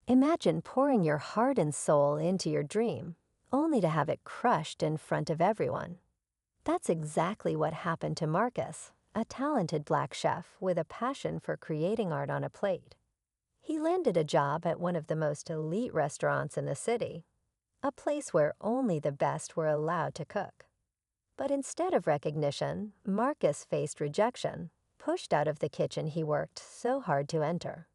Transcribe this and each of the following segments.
Imagine pouring your heart and soul into your dream, only to have it crushed in front of everyone. That's exactly what happened to Marcus, a talented black chef with a passion for creating art on a plate. He landed a job at one of the most elite restaurants in the city, a place where only the best were allowed to cook. But instead of recognition, Marcus faced rejection, pushed out of the kitchen he worked so hard to enter.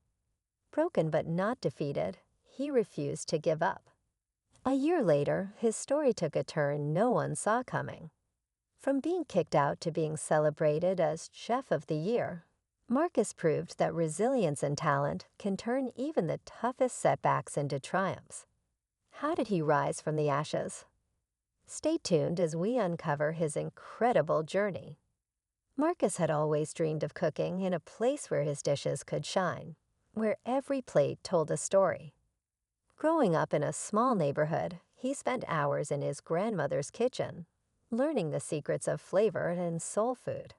Broken but not defeated, he refused to give up. A year later, his story took a turn no one saw coming. From being kicked out to being celebrated as Chef of the Year, Marcus proved that resilience and talent can turn even the toughest setbacks into triumphs. How did he rise from the ashes? Stay tuned as we uncover his incredible journey. Marcus had always dreamed of cooking in a place where his dishes could shine, where every plate told a story. Growing up in a small neighborhood, he spent hours in his grandmother's kitchen, learning the secrets of flavor and soul food.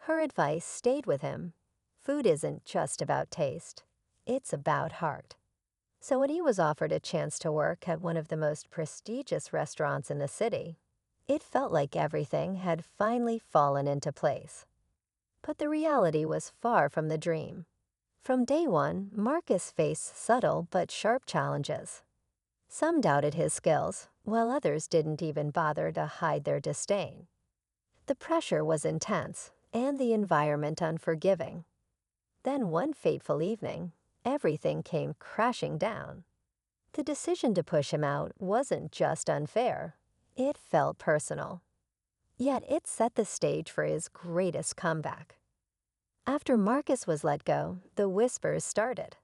Her advice stayed with him. Food isn't just about taste, it's about heart. So when he was offered a chance to work at one of the most prestigious restaurants in the city, it felt like everything had finally fallen into place. But the reality was far from the dream. From day one, Marcus faced subtle but sharp challenges. Some doubted his skills, while others didn't even bother to hide their disdain. The pressure was intense, and the environment unforgiving. Then one fateful evening, everything came crashing down. The decision to push him out wasn't just unfair, it felt personal. Yet it set the stage for his greatest comeback. After Marcus was let go, the whispers started.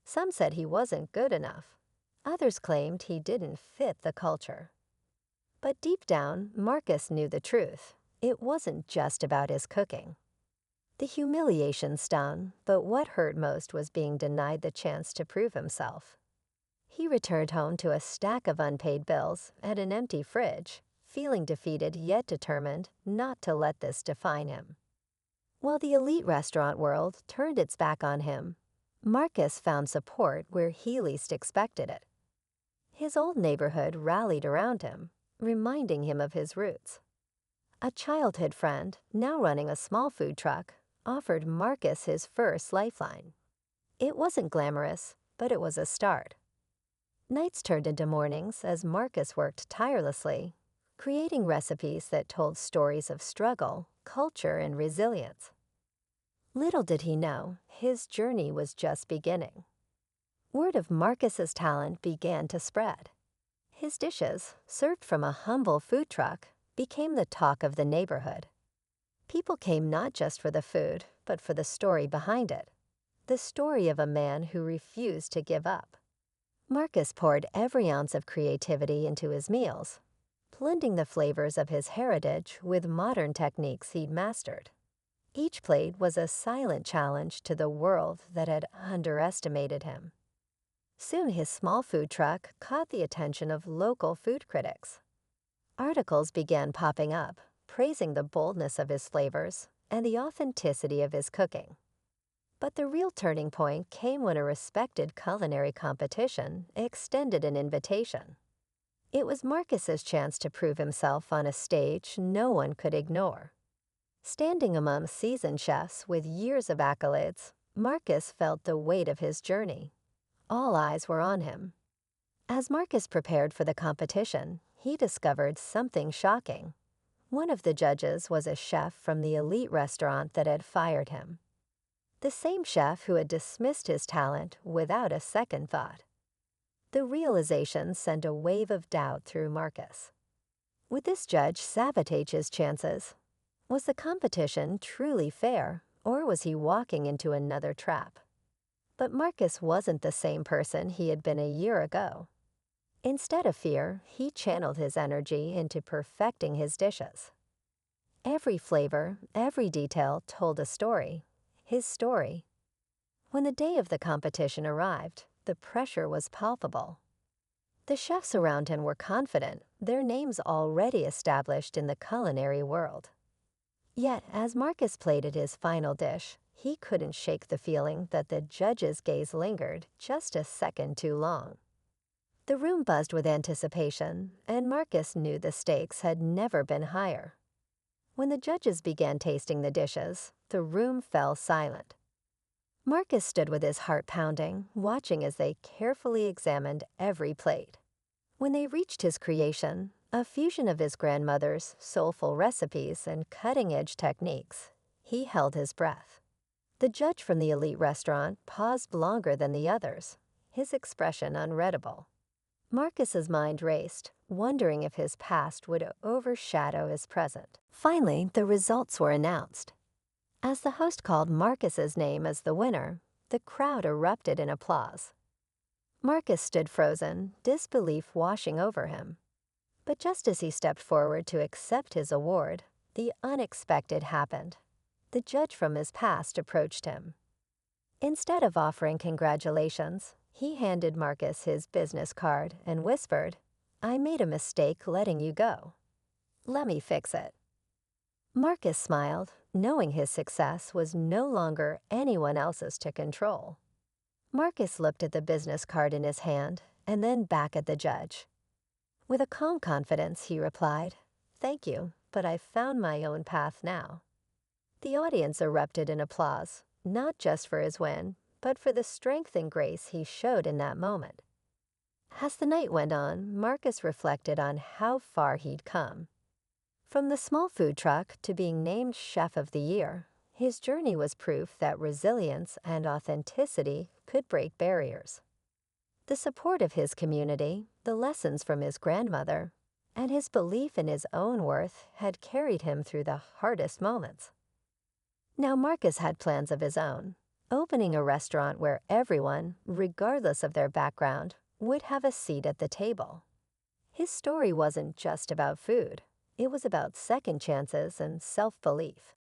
Some said he wasn't good enough. Others claimed he didn't fit the culture. But deep down, Marcus knew the truth. It wasn't just about his cooking. The humiliation stung, but what hurt most was being denied the chance to prove himself. He returned home to a stack of unpaid bills and an empty fridge, feeling defeated yet determined not to let this define him. While the elite restaurant world turned its back on him, Marcus found support where he least expected it. His old neighborhood rallied around him, reminding him of his roots. A childhood friend, now running a small food truck, offered Marcus his first lifeline. It wasn't glamorous, but it was a start. Nights turned into mornings as Marcus worked tirelessly, creating recipes that told stories of struggle, culture, and resilience. Little did he know, his journey was just beginning. Word of Marcus's talent began to spread. His dishes, served from a humble food truck, became the talk of the neighborhood. People came not just for the food, but for the story behind it. The story of a man who refused to give up. Marcus poured every ounce of creativity into his meals, blending the flavors of his heritage with modern techniques he'd mastered. Each plate was a silent challenge to the world that had underestimated him. Soon his small food truck caught the attention of local food critics. Articles began popping up, praising the boldness of his flavors and the authenticity of his cooking. But the real turning point came when a respected culinary competition extended an invitation. It was Marcus's chance to prove himself on a stage no one could ignore. Standing among seasoned chefs with years of accolades, Marcus felt the weight of his journey. All eyes were on him. As Marcus prepared for the competition, he discovered something shocking. One of the judges was a chef from the elite restaurant that had fired him. The same chef who had dismissed his talent without a second thought. The realization sent a wave of doubt through Marcus. Would this judge sabotage his chances? Was the competition truly fair, or was he walking into another trap? But Marcus wasn't the same person he had been a year ago. Instead of fear, he channeled his energy into perfecting his dishes. Every flavor, every detail told a story, his story. When the day of the competition arrived, the pressure was palpable. The chefs around him were confident, their names already established in the culinary world. Yet, as Marcus plated his final dish, He couldn't shake the feeling that the judge's gaze lingered just a second too long. The room buzzed with anticipation, and Marcus knew the stakes had never been higher. When the judges began tasting the dishes, the room fell silent. Marcus stood with his heart pounding, watching as they carefully examined every plate. When they reached his creation, a fusion of his grandmother's soulful recipes and cutting-edge techniques, he held his breath. The judge from the elite restaurant paused longer than the others, his expression unreadable. Marcus's mind raced, wondering if his past would overshadow his present. Finally, the results were announced. As the host called Marcus's name as the winner, the crowd erupted in applause. Marcus stood frozen, disbelief washing over him. But just as he stepped forward to accept his award, the unexpected happened. The judge from his past approached him. Instead of offering congratulations, he handed Marcus his business card and whispered, "I made a mistake letting you go. Let me fix it." Marcus smiled, knowing his success was no longer anyone else's to control. Marcus looked at the business card in his hand and then back at the judge. With a calm confidence, he replied, "Thank you, but I've found my own path now." The audience erupted in applause, not just for his win, but for the strength and grace he showed in that moment. As the night went on, Marcus reflected on how far he'd come. From the small food truck to being named Chef of the Year, his journey was proof that resilience and authenticity could break barriers. The support of his community, the lessons from his grandmother, and his belief in his own worth had carried him through the hardest moments. Now Marcus had plans of his own, opening a restaurant where everyone, regardless of their background, would have a seat at the table. His story wasn't just about food. It was about second chances and self-belief.